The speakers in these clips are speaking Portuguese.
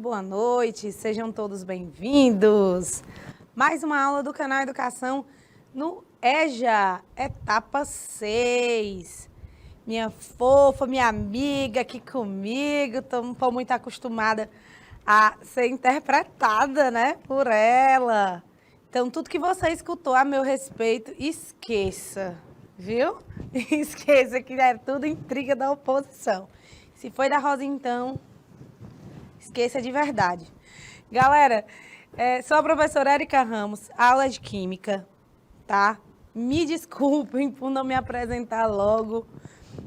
boa noite, sejam todos bem-vindos. Mais uma aula do canal Educação no EJA, etapa 6. Minha fofa, minha amiga aqui comigo, estou muito acostumada a ser interpretada, né, por ela. Então, tudo que você escutou a meu respeito, esqueça, viu? Esqueça que é tudo intriga da oposição. Se foi da Rosa, então, esqueça de verdade. Galera, sou a professora Érica Ramos, aula de Química, tá? Me desculpem por não me apresentar logo.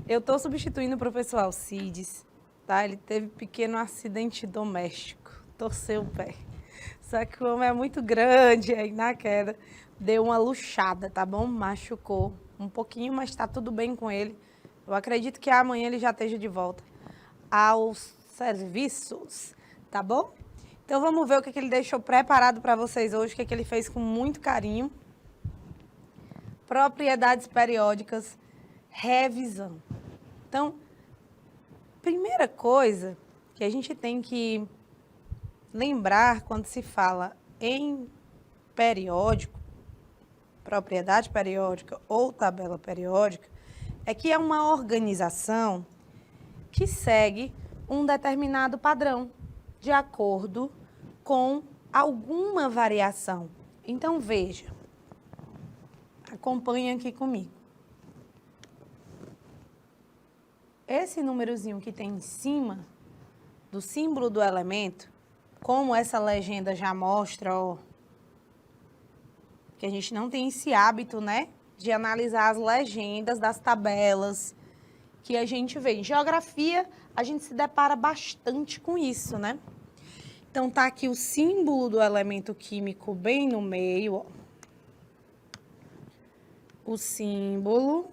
Eu estou substituindo o professor Alcides, tá? Ele teve pequeno acidente doméstico, torceu o pé. Só que o homem é muito grande, aí na queda deu uma luxada, tá bom? Machucou um pouquinho, mas tá tudo bem com ele. Eu acredito que amanhã ele já esteja de volta aos serviços, tá bom? Então vamos ver o que ele deixou preparado para vocês hoje, o que ele fez com muito carinho. Propriedades periódicas, revisão. Então, primeira coisa que a gente tem que lembrar quando se fala em periódico, propriedade periódica ou tabela periódica, é que é uma organização que segue um determinado padrão, de acordo com alguma variação. Então, veja, acompanhe aqui comigo. Esse númerozinho que tem em cima do símbolo do elemento, como essa legenda já mostra, ó, que a gente não tem esse hábito, né, de analisar as legendas das tabelas que a gente vê. Em geografia, a gente se depara bastante com isso, né? Então, tá aqui o símbolo do elemento químico bem no meio, ó. O símbolo.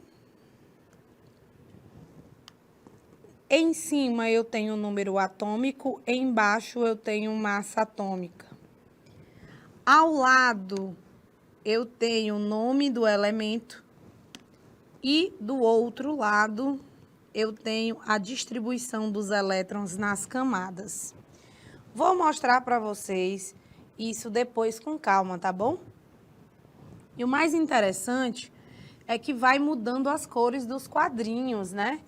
Em cima eu tenho o número atômico, embaixo eu tenho massa atômica. Ao lado eu tenho o nome do elemento e do outro lado eu tenho a distribuição dos elétrons nas camadas. Vou mostrar para vocês isso depois com calma, tá bom? E o mais interessante é que vai mudando as cores dos quadrinhos, né?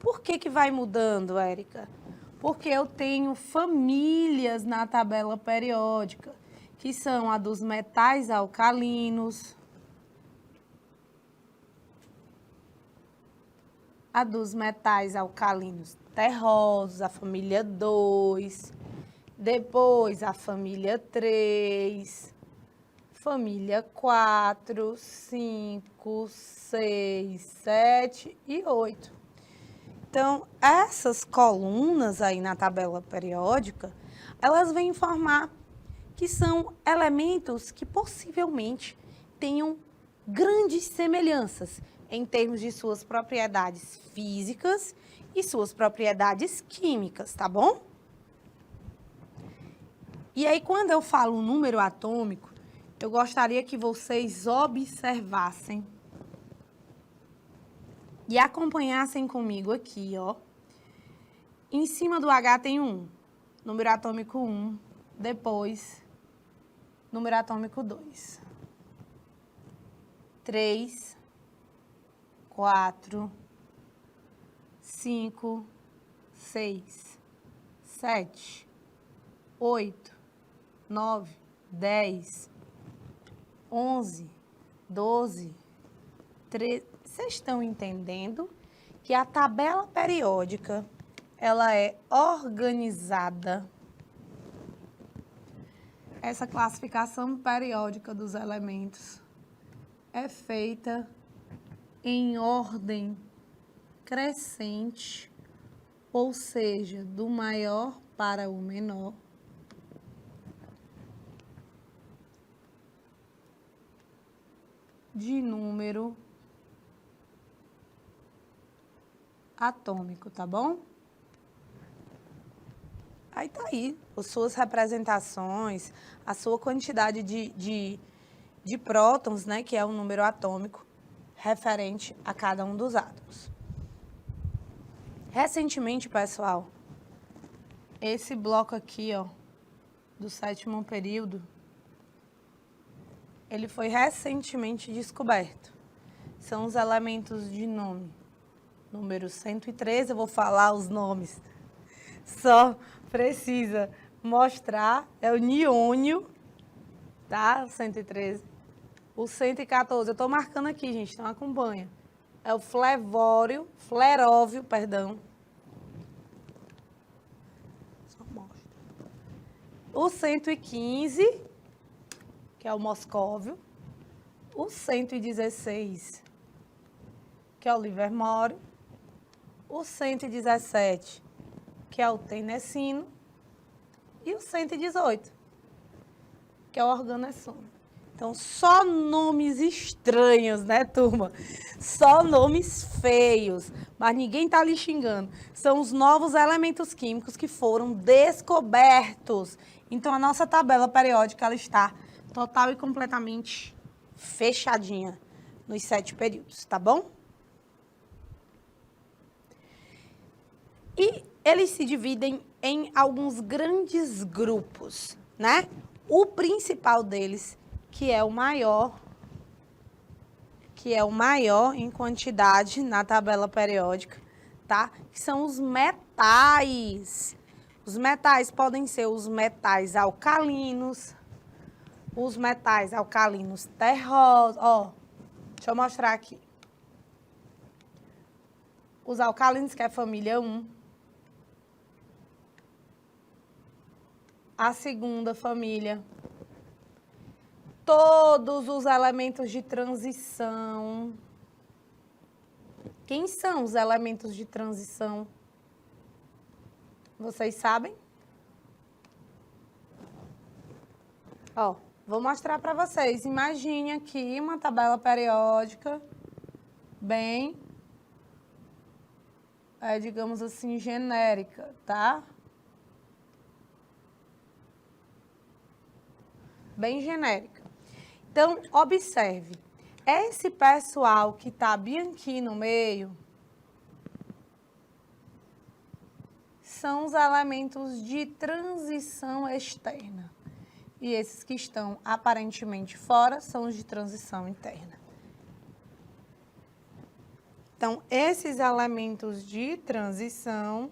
Por que vai mudando, Érica? Porque eu tenho famílias na tabela periódica, que são a dos metais alcalinos, a dos metais alcalinos terrosos, a família 2, depois a família 3, família 4, 5, 6, 7 e 8. Então, essas colunas aí na tabela periódica, elas vêm informar que são elementos que possivelmente tenham grandes semelhanças em termos de suas propriedades físicas e suas propriedades químicas, tá bom? E aí, quando eu falo número atômico, eu gostaria que vocês observassem e acompanhassem comigo aqui, ó. Em cima do H tem 1, número atômico 1, depois, número atômico 2. 3, 4, 5, 6, 7, 8, 9, 10, 11, 12, 13. Vocês estão entendendo que a tabela periódica, ela é organizada. Essa classificação periódica dos elementos é feita em ordem crescente, ou seja, do maior para o menor. De número atômico, tá bom? Aí tá aí, as suas representações, a sua quantidade de prótons, né, que é o número atômico, referente a cada um dos átomos. Recentemente, pessoal, esse bloco aqui, ó, do 7º período, ele foi recentemente descoberto. São os elementos de número 113, eu vou falar os nomes. Só precisa mostrar, é o niônio, tá? 113. O 114, eu estou marcando aqui, gente, então acompanha. É o fleróvio, Só mostra. O 115, que é o moscóvio. O 116, que é o livermório. O 117, que é o tenessino. E o 118, que é o organessômio. Então, só nomes estranhos, né, turma? Só nomes feios, mas ninguém tá lhe xingando. São os novos elementos químicos que foram descobertos. Então, a nossa tabela periódica, ela está total e completamente fechadinha nos 7 períodos, tá bom? E eles se dividem em alguns grandes grupos, né? O principal deles, que é o maior em quantidade na tabela periódica, tá? Que são os metais. Os metais podem ser os metais alcalinos, os metais alcalinos terrosos. Ó, deixa eu mostrar aqui. Os alcalinos, que é a família 1. A segunda família. Todos os elementos de transição. Quem são os elementos de transição? Vocês sabem? Ó, vou mostrar para vocês. Imagine aqui uma tabela periódica bem, digamos assim, genérica, tá? Bem genérica. Então, observe, esse pessoal que está bem aqui no meio são os elementos de transição externa. E esses que estão aparentemente fora são os de transição interna. Então, esses elementos de transição,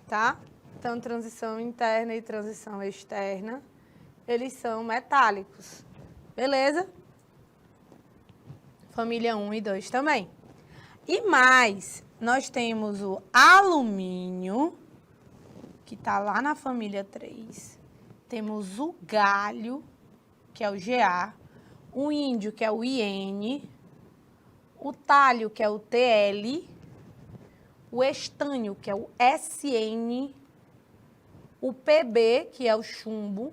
tá? Então, transição interna e transição externa, eles são metálicos, beleza? Família 1 e 2 também. E mais, nós temos o alumínio, que está lá na família 3. Temos o galho, que é o Ga, o índio, que é o IN, o talho, que é o TL, o estânio, que é o SN, o PB, que é o chumbo,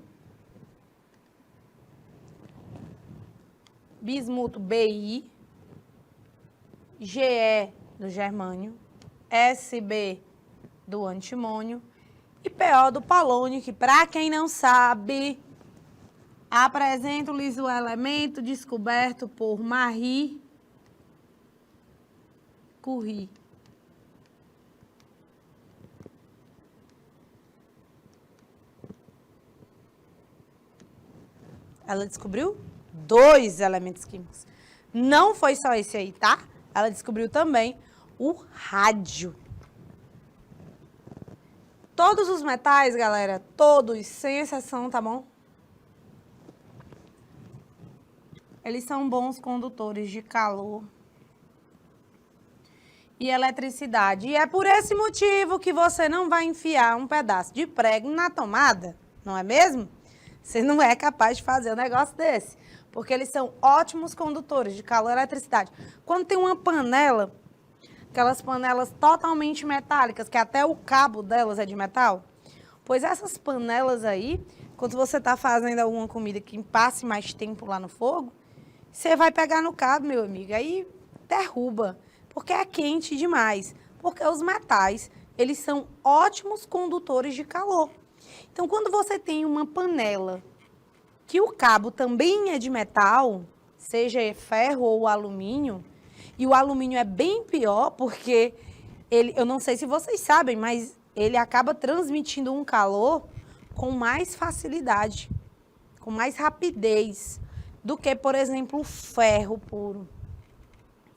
bismuto BI, GE do germânio, SB do antimônio e PO do polônio, que, para quem não sabe, apresento-lhes o elemento descoberto por Marie Curie. Ela descobriu 2 elementos químicos. Não foi só esse aí, tá? Ela descobriu também o rádio. Todos os metais, galera, todos, sem exceção, tá bom? Eles são bons condutores de calor e eletricidade. E é por esse motivo que você não vai enfiar um pedaço de prego na tomada, não é mesmo? Você não é capaz de fazer um negócio desse, porque eles são ótimos condutores de calor e eletricidade. Quando tem uma panela, aquelas panelas totalmente metálicas, que até o cabo delas é de metal, pois essas panelas aí, quando você está fazendo alguma comida que passe mais tempo lá no fogo, você vai pegar no cabo, meu amigo, aí derruba, porque é quente demais. Porque os metais, eles são ótimos condutores de calor. Então, quando você tem uma panela que o cabo também é de metal, seja ferro ou alumínio, e o alumínio é bem pior porque ele, eu não sei se vocês sabem, mas ele acaba transmitindo um calor com mais facilidade, com mais rapidez do que, por exemplo, o ferro puro.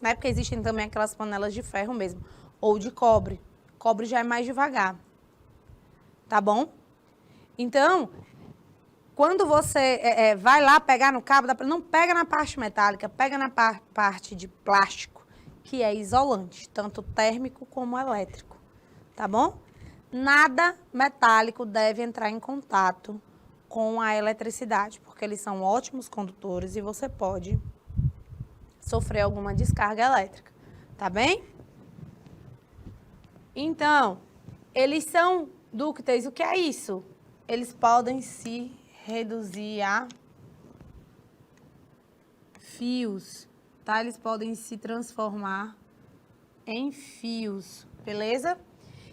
Né? Porque existem também aquelas panelas de ferro mesmo, ou de cobre. Cobre já é mais devagar. Tá bom? Então, quando você vai lá pegar no cabo, não pega na parte metálica, pega na parte de plástico, que é isolante, tanto térmico como elétrico. Tá bom? Nada metálico deve entrar em contato com a eletricidade, porque eles são ótimos condutores e você pode sofrer alguma descarga elétrica, tá bem? Então, eles são dúcteis. O que é isso? Eles podem se reduzir a fios, tá? Eles podem se transformar em fios, beleza?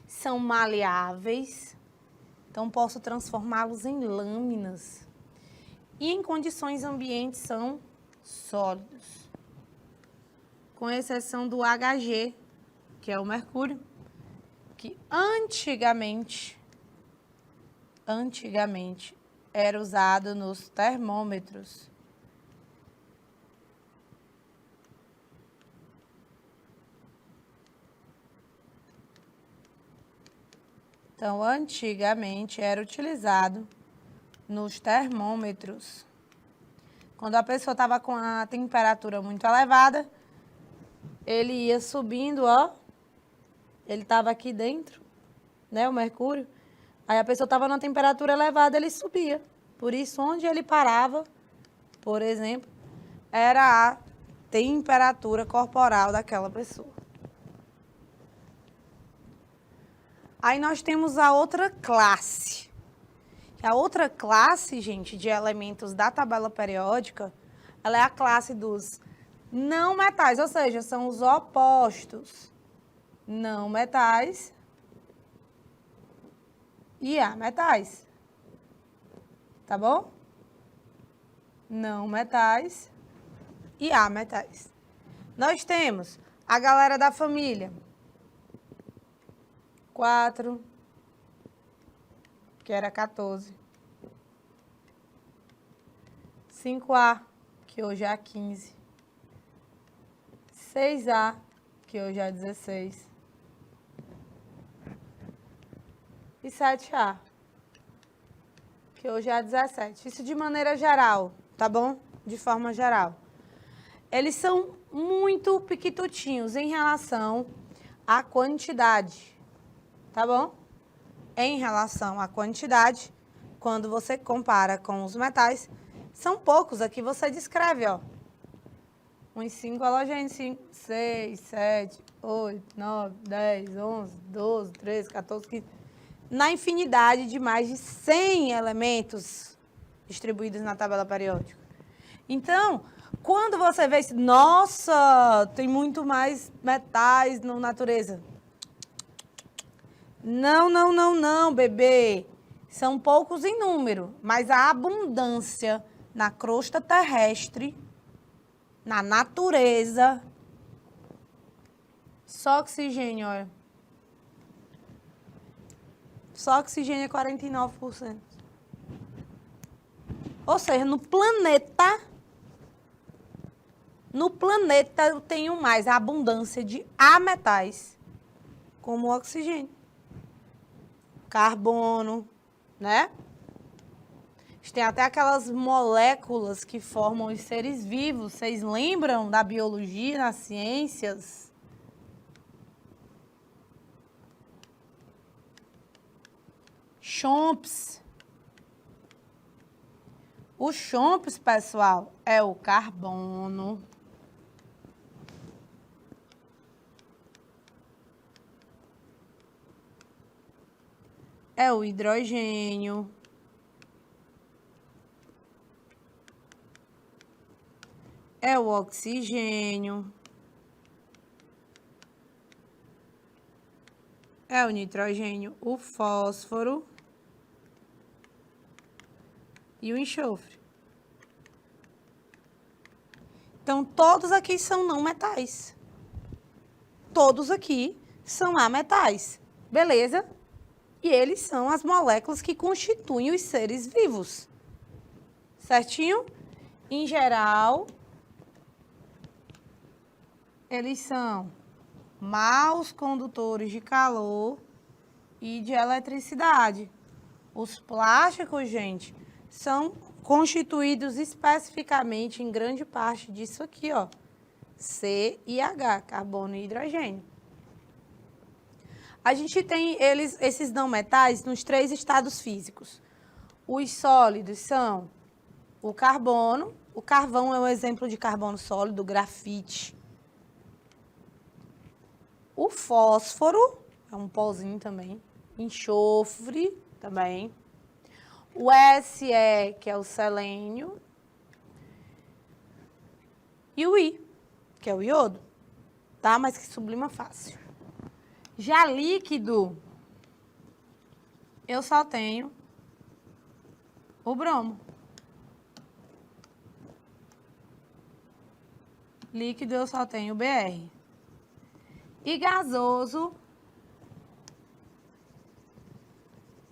São maleáveis, então posso transformá-los em lâminas. E em condições ambientes são sólidos, com exceção do Hg, que é o mercúrio, que antigamente era usado nos termômetros. Então, antigamente era utilizado nos termômetros. Quando a pessoa estava com a temperatura muito elevada, ele ia subindo, ó. Ele estava aqui dentro, né, o mercúrio. Aí a pessoa estava numa temperatura elevada, ele subia. Por isso, onde ele parava, por exemplo, era a temperatura corporal daquela pessoa. Aí nós temos a outra classe. A outra classe, gente, de elementos da tabela periódica, ela é a classe dos não metais, ou seja, são os opostos. Não metais e ametais. Tá bom? Não metais e ametais. Nós temos a galera da família 4, que era 14. 5A, que hoje é 15. 6A, que hoje é 16. E 7A, que hoje é 17. Isso de maneira geral, tá bom? De forma geral. Eles são muito pequitutinhos em relação à quantidade, tá bom? Em relação à quantidade, quando você compara com os metais, são poucos. Aqui você descreve, ó. Uns 5 halogênios, 5, 6, 7, 8, 9, 10, 11, 12, 13, 14, 15... Na infinidade de mais de 100 elementos distribuídos na tabela periódica. Então, quando você vê isso, nossa, tem muito mais metais na natureza. Não, bebê. São poucos em número, mas a abundância na crosta terrestre, na natureza, só oxigênio, olha. Só oxigênio é 49%. Ou seja, no planeta eu tenho mais a abundância de ametais, como o oxigênio, carbono, né? Tem até aquelas moléculas que formam os seres vivos. Vocês lembram da biologia nas ciências? Chomps. O chomps, pessoal, é o carbono. É o hidrogênio. É o oxigênio. É o nitrogênio, o fósforo e o enxofre. Então, todos aqui são não metais. Todos aqui são ametais. Beleza? E eles são as moléculas que constituem os seres vivos. Certinho? Em geral, eles são maus condutores de calor e de eletricidade. Os plásticos, gente, são constituídos especificamente em grande parte disso aqui, ó. C e H, carbono e hidrogênio. A gente tem esses não metais nos 3 estados físicos. Os sólidos são o carbono, o carvão é um exemplo de carbono sólido, grafite. O fósforo, é um pozinho também, enxofre também. O Se, que é o selênio. E o I, que é o iodo, tá? Mas que sublima fácil. Já líquido, eu só tenho o bromo. Líquido, eu só tenho o Br. E gasoso,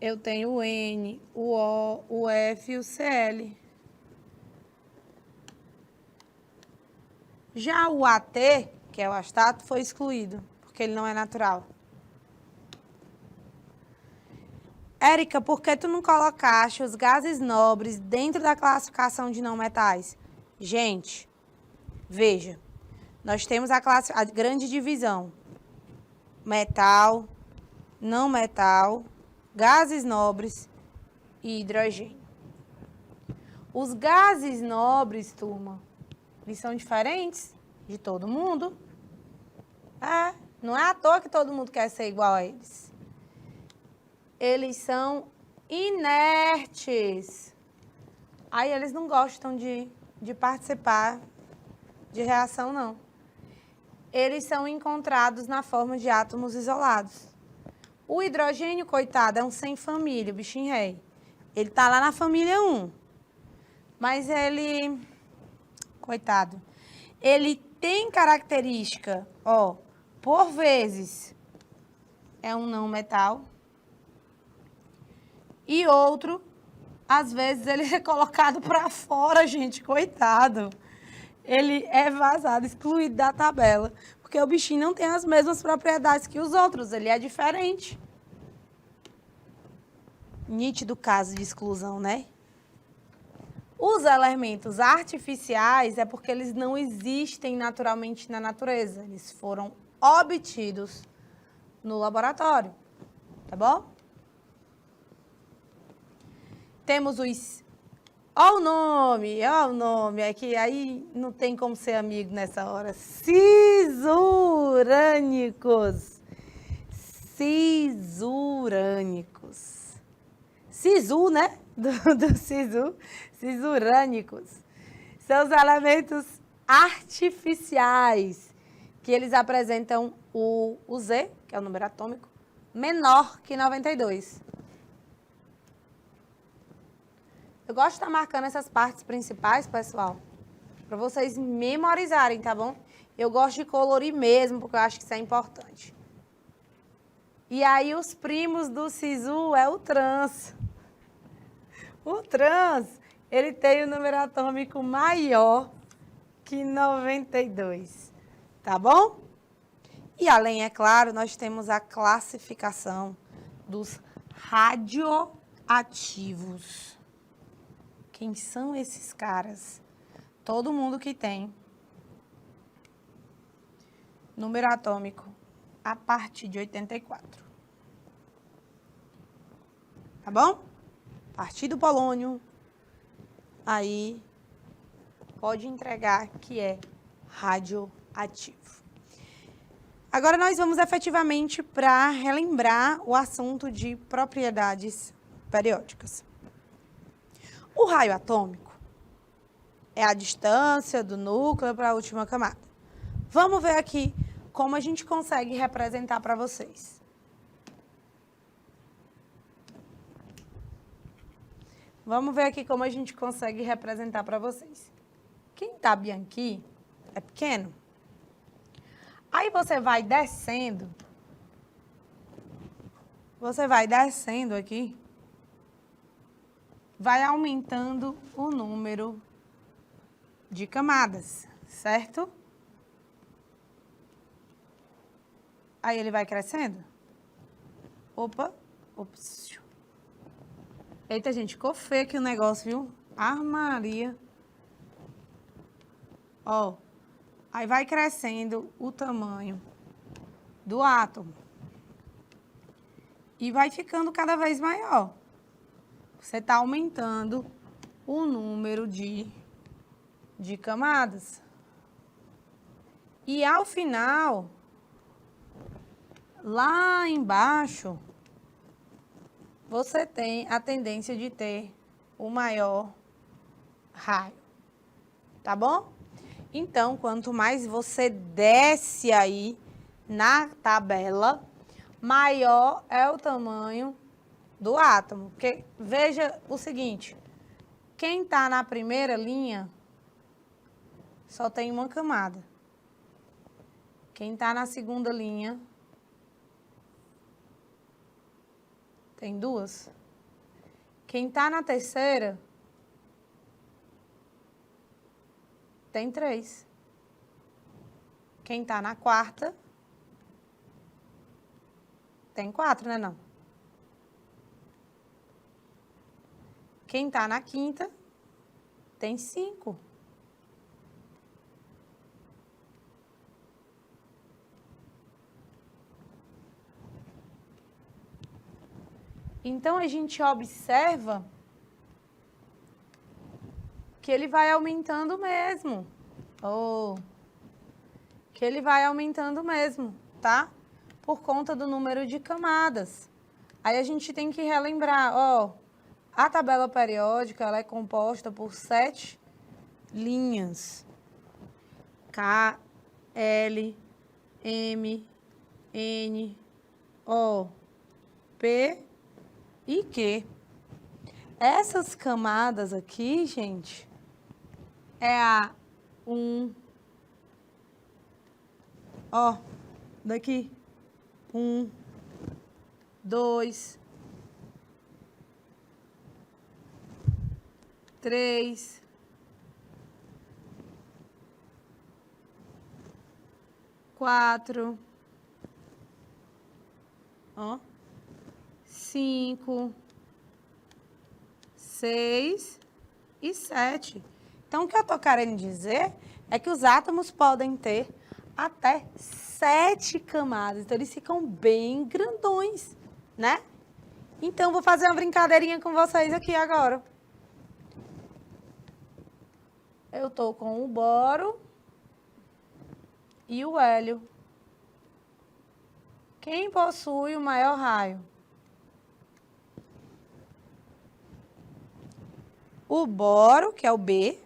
eu tenho o N, o O, o F e o Cl. Já o AT, que é o astato, foi excluído, porque ele não é natural. Érica, por que tu não colocaste os gases nobres dentro da classificação de não metais? Gente, veja, nós temos a grande divisão. Metal, não metal, gases nobres e hidrogênio. Os gases nobres, turma, eles são diferentes de todo mundo. Não é à toa que todo mundo quer ser igual a eles. Eles são inertes. Aí eles não gostam de participar de reação, não. Eles são encontrados na forma de átomos isolados. O hidrogênio, coitado, é um sem família, o bichinho rei. Ele está lá na família 1. Mas ele, coitado, ele tem característica, ó, por vezes é um não metal. E outro, às vezes ele é colocado para fora, gente, coitado. Ele é vazado, excluído da tabela, porque o bichinho não tem as mesmas propriedades que os outros, ele é diferente. Nítido caso de exclusão, né? Os elementos artificiais é porque eles não existem naturalmente na natureza, eles foram obtidos no laboratório, tá bom? Temos os... Ó o nome, é que aí não tem como ser amigo nessa hora. Cisurânicos. Cisurânicos. Sisu, né? Do sisu. Cisurânicos. São os elementos artificiais que eles apresentam o Z, que é o número atômico, menor que 92. Eu gosto de estar marcando essas partes principais, pessoal, para vocês memorizarem, tá bom? Eu gosto de colorir mesmo, porque eu acho que isso é importante. E aí, os primos do Sisu é o trans. O trans, ele tem o número atômico maior que 92, tá bom? E além, é claro, nós temos a classificação dos radioativos. Quem são esses caras? Todo mundo que tem número atômico a partir de 84. Tá bom? A partir do polônio, aí pode entregar que é radioativo. Agora nós vamos efetivamente para relembrar o assunto de propriedades periódicas. O raio atômico é a distância do núcleo para a última camada. Vamos ver aqui como a gente consegue representar para vocês. Vamos ver aqui como a gente consegue representar para vocês. Quem está bem aqui é pequeno. Aí você vai descendo você vai descendo aqui, vai aumentando o número de camadas, certo? Aí ele vai crescendo. Opa, ops. Eita, gente, ficou feio aqui o negócio, viu? Armaria. Ó, aí vai crescendo o tamanho do átomo. E vai ficando cada vez maior. Você está aumentando o número de camadas. E ao final, lá embaixo, você tem a tendência de ter o maior raio. Tá bom? Então, quanto mais você desce aí na tabela, maior é o tamanho do átomo. Porque veja o seguinte, quem está na primeira linha só tem uma camada. Quem está na segunda linha tem duas. Quem está na terceira tem três. Quem está na quarta tem quatro, né não? Quem está na quinta tem cinco. Então, a gente observa que ele vai aumentando mesmo. Que ele vai aumentando mesmo, tá? Por conta do número de camadas. Aí a gente tem que relembrar, ó, a tabela periódica, ela é composta por 7 linhas. K, L, M, N, O, P e Q. Essas camadas aqui, gente, é a 1, ó, daqui, 1, 2, 3, 4, ó, 5, 6 e 7. Então, o que eu estou querendo dizer é que os átomos podem ter até 7 camadas. Então, eles ficam bem grandões, né? Então, vou fazer uma brincadeirinha com vocês aqui agora. Eu estou com o boro e o hélio. Quem possui o maior raio? O boro, que é o B,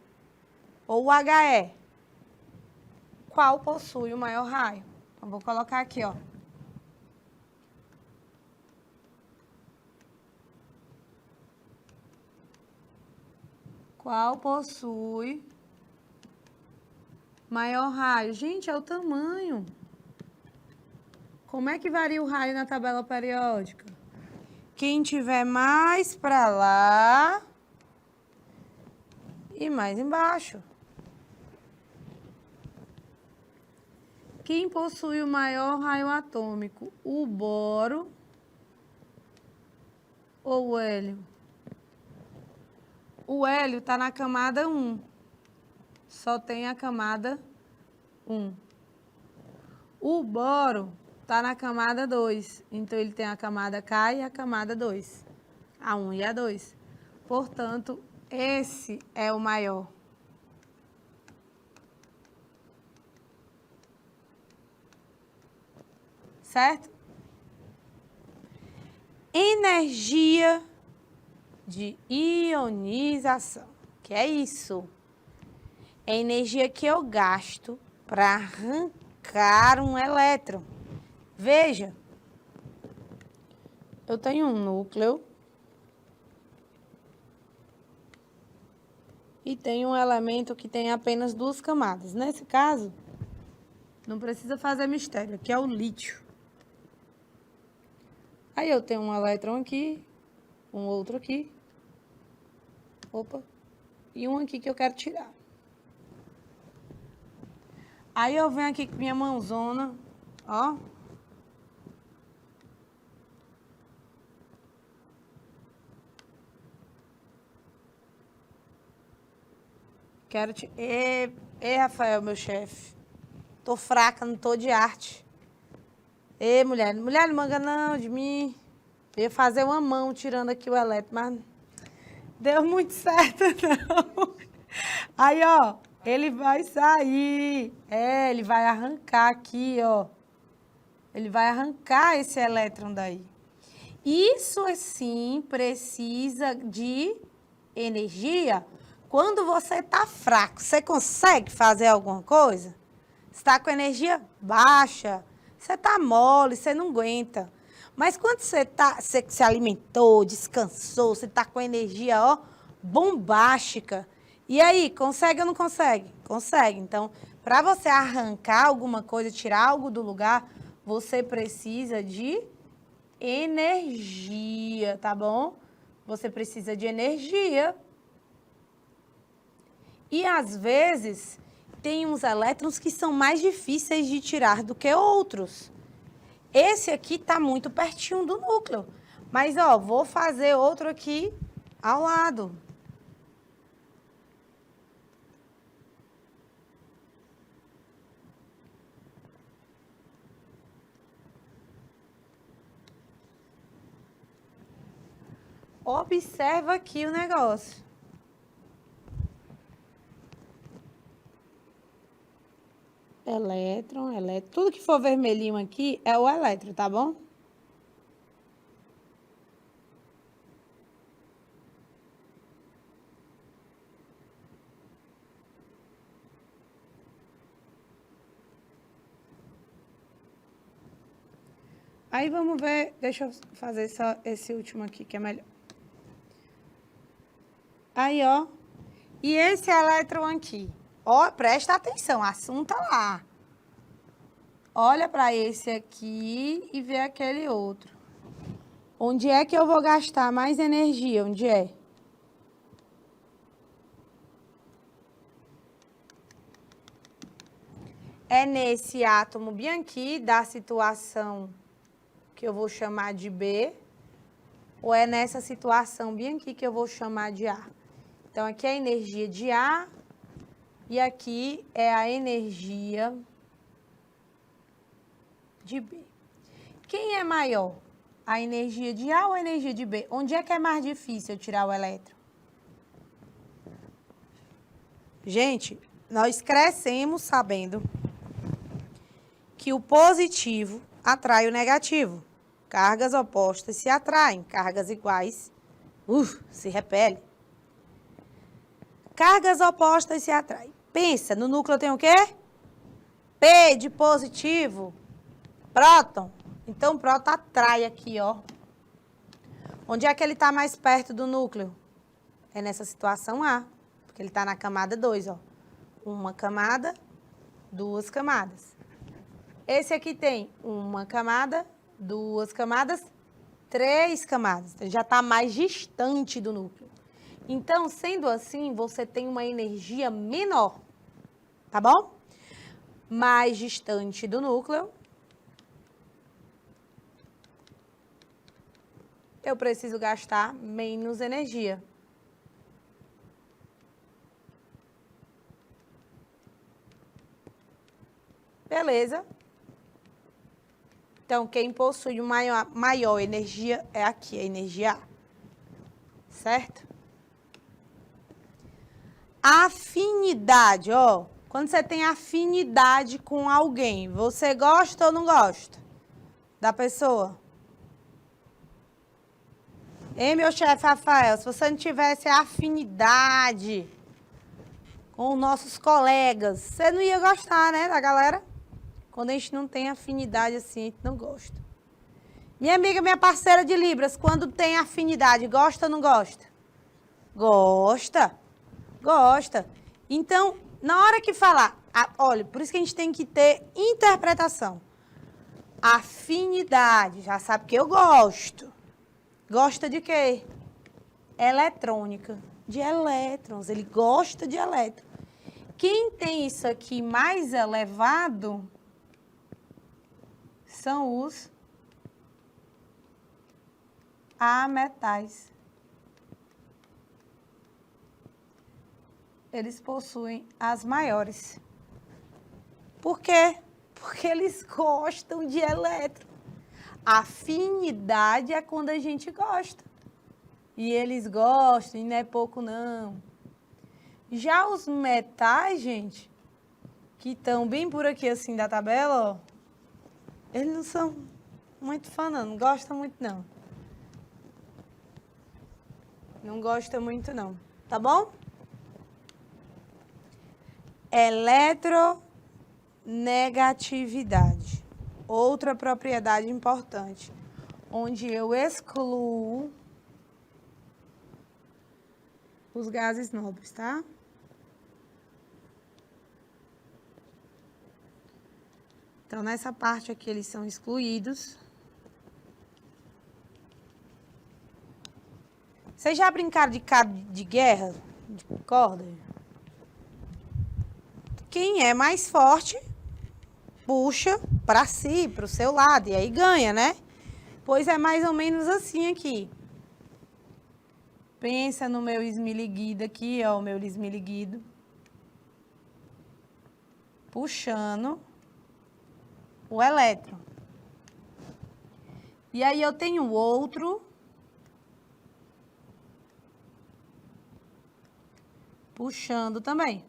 ou o He? Qual possui o maior raio? Então, vou colocar aqui, ó. Qual possui maior raio? Gente, é o tamanho. Como é que varia o raio na tabela periódica? Quem tiver mais para lá e mais embaixo. Quem possui o maior raio atômico? O boro ou o hélio? O hélio está na camada 1. Só tem a camada 1. O boro está na camada 2. Então, ele tem a camada K e a camada 2. A 1 e a 2. Portanto, esse é o maior. Certo? Energia de ionização. Que é isso? É a energia que eu gasto para arrancar um elétron. Veja, eu tenho um núcleo e tenho um elemento que tem apenas 2 camadas. Nesse caso, não precisa fazer mistério, que é o lítio. Aí eu tenho um elétron aqui, um outro aqui. Opa. E um aqui que eu quero tirar. Aí eu venho aqui com minha mãozona, ó. Quero te... Ei, Rafael, meu chefe. Tô fraca, não tô de arte. Ei, mulher. Mulher, não manga não de mim. Eu ia fazer uma mão tirando aqui o elétron, mas deu muito certo, não. Aí, ó, ele vai sair. É, ele vai arrancar aqui, ó. Ele vai arrancar esse elétron daí. Isso, assim, precisa de energia. Quando você está fraco, você consegue fazer alguma coisa? Você está com energia baixa, você está mole, você não aguenta. Mas quando você se alimentou, descansou, você está com energia, ó, bombástica. E aí, consegue ou não consegue? Consegue. Então, para você arrancar alguma coisa, tirar algo do lugar, você precisa de energia, tá bom? Você precisa de energia. E, às vezes, tem uns elétrons que são mais difíceis de tirar do que outros. Esse aqui está muito pertinho do núcleo. Mas, ó, vou fazer outro aqui ao lado. Observa aqui o negócio. Elétron. Tudo que for vermelhinho aqui é o elétron, tá bom? Aí vamos ver, deixa eu fazer só esse último aqui que é melhor. Aí, ó. E esse elétron aqui? Ó, presta atenção, assunto lá. Olha para esse aqui e vê aquele outro. Onde é que eu vou gastar mais energia? Onde é? É nesse átomo bem aqui da situação que eu vou chamar de B, ou é nessa situação bem aqui que eu vou chamar de A? Então, aqui é a energia de A e aqui é a energia de B. Quem é maior? A energia de A ou a energia de B? Onde é que é mais difícil eu tirar o elétron? Gente, nós crescemos sabendo que o positivo atrai o negativo. Cargas opostas se atraem, cargas iguais se repelem. Cargas opostas se atraem. Pensa, no núcleo tem o quê? P de positivo, próton. Então, o próton atrai aqui, ó. Onde é que ele está mais perto do núcleo? É nessa situação A, porque ele está na camada 2, ó. Uma camada, duas camadas. Esse aqui tem uma camada, duas camadas, três camadas. Ele já está mais distante do núcleo. Então, sendo assim, você tem uma energia menor, tá bom? Mais distante do núcleo. Eu preciso gastar menos energia. Beleza? Então, quem possui maior energia é aqui, a energia A. Certo? Afinidade, ó. Quando você tem afinidade com alguém, você gosta ou não gosta da pessoa? Ei, meu chefe Rafael, se você não tivesse afinidade com os nossos colegas, você não ia gostar, né, da galera? Quando a gente não tem afinidade assim, a gente não gosta. Minha amiga, minha parceira de Libras, quando tem afinidade, gosta ou não gosta? Gosta. Gosta. Então, na hora que falar, olha, por isso que a gente tem que ter interpretação. Afinidade, já sabe que eu gosto. Gosta de quê? Eletrônica, de elétrons. Ele gosta de elétrons. Quem tem isso aqui mais elevado são os ametais. Eles possuem as maiores. Por quê? Porque eles gostam de elétron. Afinidade é quando a gente gosta. E eles gostam, e não é pouco não. Já os metais, gente, que estão bem por aqui assim da tabela, ó, eles não são muito fã não gostam muito não. Não gosta muito não, tá bom? Eletronegatividade. Outra propriedade importante, onde eu excluo os gases nobres, tá? Então, nessa parte aqui, eles são excluídos. Vocês já brincaram de cabo de guerra? De corda? Quem é mais forte, puxa para si, para o seu lado, e aí ganha, né? Pois é mais ou menos assim aqui. Pensa no meu esmiliguido aqui, ó, o meu esmiliguido. Puxando o elétron. E aí eu tenho outro puxando também.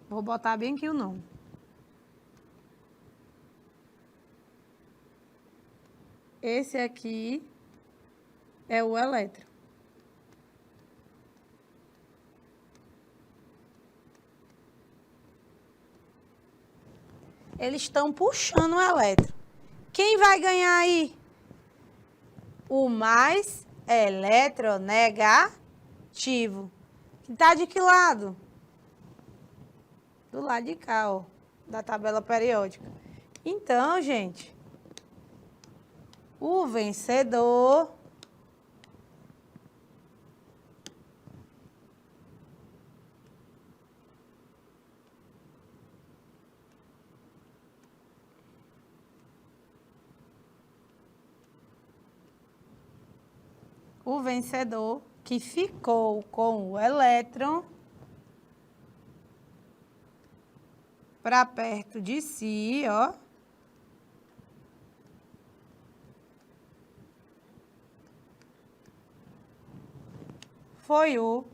Vou botar bem aqui o nome. Esse aqui é o elétron. Eles estão puxando o elétron. Quem vai ganhar aí? O mais eletronegativo. Tá de que lado? Do lado de cá, ó, da tabela periódica. Então, gente, o vencedor que ficou com o elétron para perto de si, ó, foi o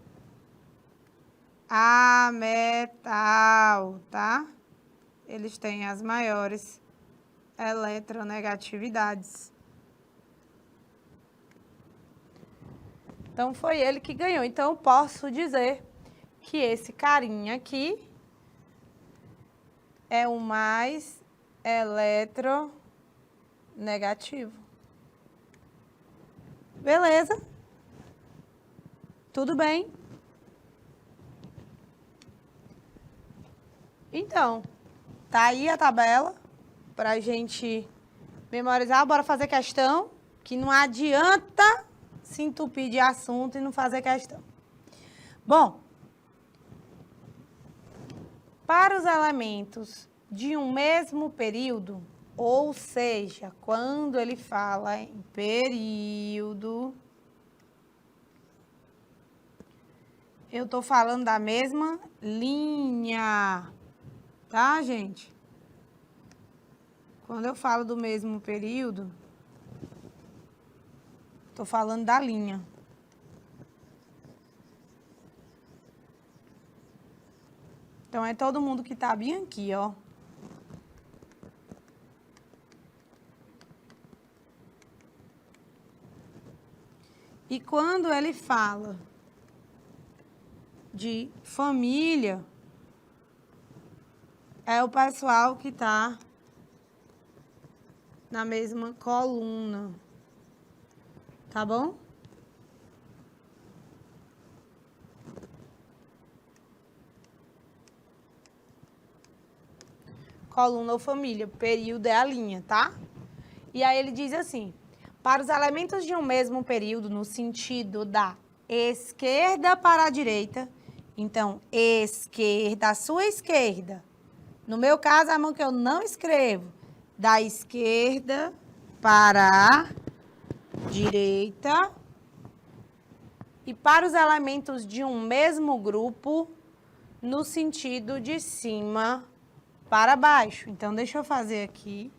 ametal, tá? Eles têm as maiores eletronegatividades. Então, foi ele que ganhou. Então, eu posso dizer que esse carinha aqui é o mais eletronegativo. Beleza? Tudo bem? Então, tá aí a tabela pra gente memorizar. Bora fazer questão, que não adianta se entupir de assunto e não fazer questão. Bom, para os elementos de um mesmo período, ou seja, quando ele fala em período, eu estou falando da mesma linha, tá, gente? Quando eu falo do mesmo período, estou falando da linha. Então, é todo mundo que está bem aqui, ó. E quando ele fala de família, é o pessoal que está na mesma coluna. Tá bom? coluna ou família. Período é a linha, tá? E aí ele diz assim, para os elementos de um mesmo período, no sentido da esquerda para a direita, então, esquerda, a sua esquerda. No meu caso, a mão que eu não escrevo, da esquerda para a direita. E para os elementos de um mesmo grupo, no sentido de cima para baixo. Então, deixa eu fazer aqui.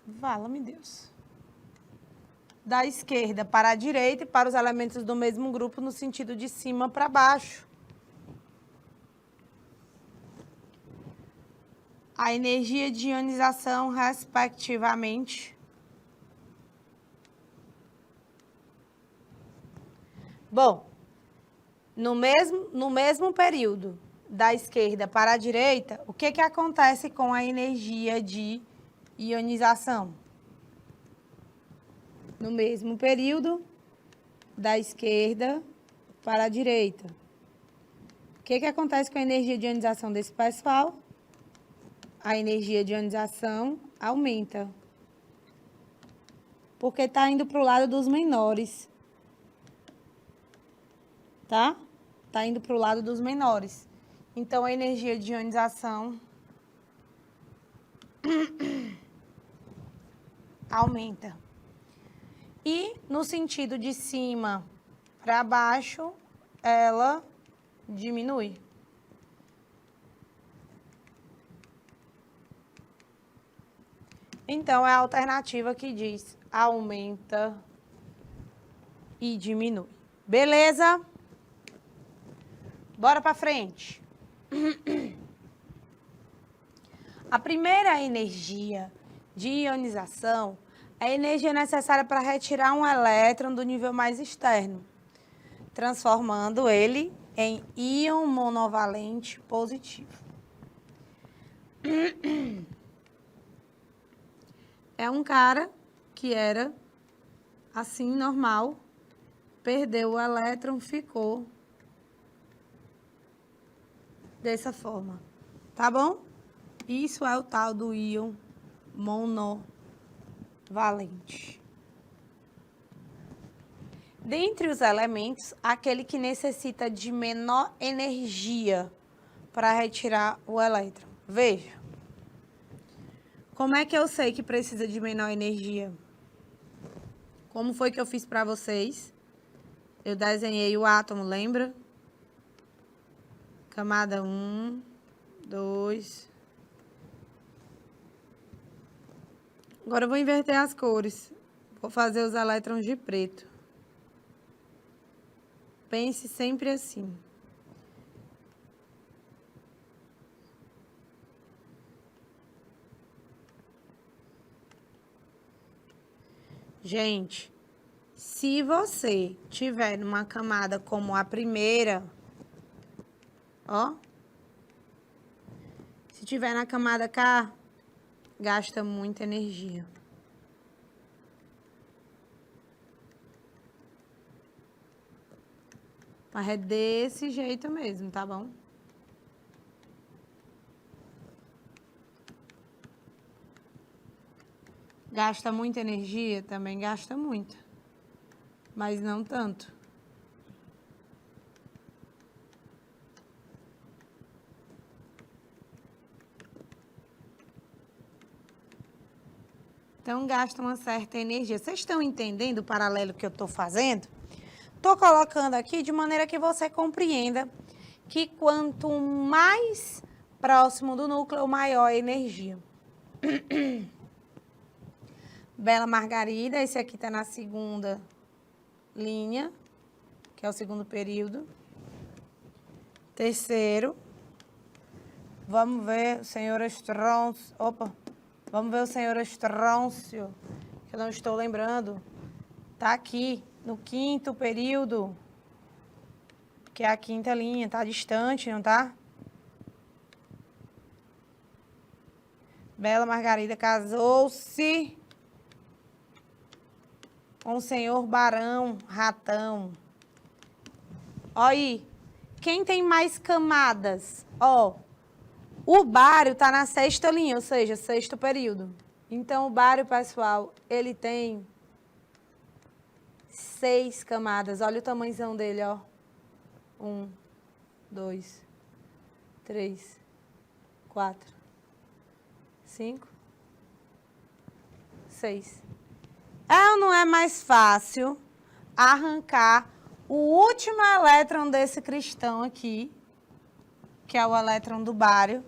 Vala-me Deus. Da esquerda para a direita e para os elementos do mesmo grupo no sentido de cima para baixo. A energia de ionização, respectivamente. Bom, no mesmo período, da esquerda para a direita, o que acontece com a energia de ionização? No mesmo período, da esquerda para a direita. O que acontece com a energia de ionização desse pessoal? A energia de ionização aumenta. Porque está indo para o lado dos menores. Tá? Está indo para o lado dos menores. Então, a energia de ionização aumenta. E no sentido de cima para baixo, ela diminui. Então, é a alternativa que diz aumenta e diminui. Beleza? Bora para frente. A primeira energia de ionização é a energia necessária para retirar um elétron do nível mais externo, transformando ele em íon monovalente positivo. É um cara que era assim, normal, perdeu o elétron, ficou dessa forma, tá bom? Isso é o tal do íon monovalente. Dentre os elementos, aquele que necessita de menor energia para retirar o elétron. Veja. Como é que eu sei que precisa de menor energia? Como foi que eu fiz para vocês? Eu desenhei o átomo, lembra? Camada 1, 2. Agora eu vou inverter as cores. Vou fazer os elétrons de preto. Pense sempre assim. Gente, se você tiver numa camada como a primeira, ó. Se tiver na camada K, gasta muita energia. Mas é desse jeito mesmo, tá bom? Gasta muita energia? Também gasta muito. Mas não tanto. Então, gasta uma certa energia. Vocês estão entendendo o paralelo que eu estou fazendo? Estou colocando aqui de maneira que você compreenda que quanto mais próximo do núcleo, maior a energia. Bela Margarida, esse aqui está na segunda linha, que é o segundo período. Terceiro. Vamos ver o senhor Estrôncio. Opa! Vamos ver o senhor Estrôncio, que eu não estou lembrando. Está aqui, no quinto período, que é a quinta linha. Está distante, não está? Bela Margarida casou-se com o senhor Barão Ratão. Ó aí, quem tem mais camadas? Ó, o bário tá na sexta linha, ou seja, sexto período. Então, o bário, pessoal, ele tem 6 camadas. Olha o tamanhozão dele, ó. 1, 2, 3, 4, 5, 6. É ou não é mais fácil arrancar o último elétron desse cristão aqui, que é o elétron do bário,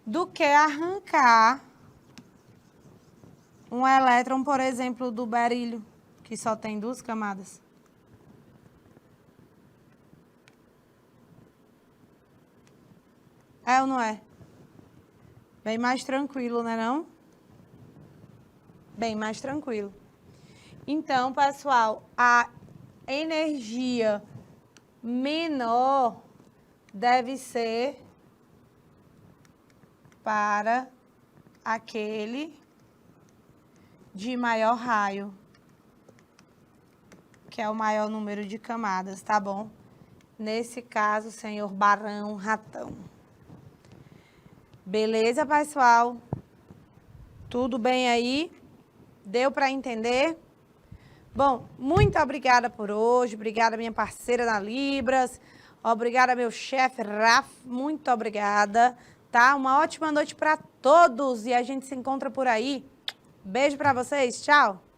do que arrancar um elétron, por exemplo, do berílio, que só tem 2 camadas? É ou não é? Bem mais tranquilo, né não? Bem mais tranquilo. Então, pessoal, a energia menor deve ser para aquele de maior raio, que é o maior número de camadas, tá bom? Nesse caso, senhor Barão Ratão. Beleza, pessoal? Tudo bem aí? Deu para entender? Bom, muito obrigada por hoje. Obrigada, minha parceira da Libras. Obrigada, meu chefe Raf. Muito obrigada, tá? Uma ótima noite para todos e a gente se encontra por aí. Beijo para vocês. Tchau.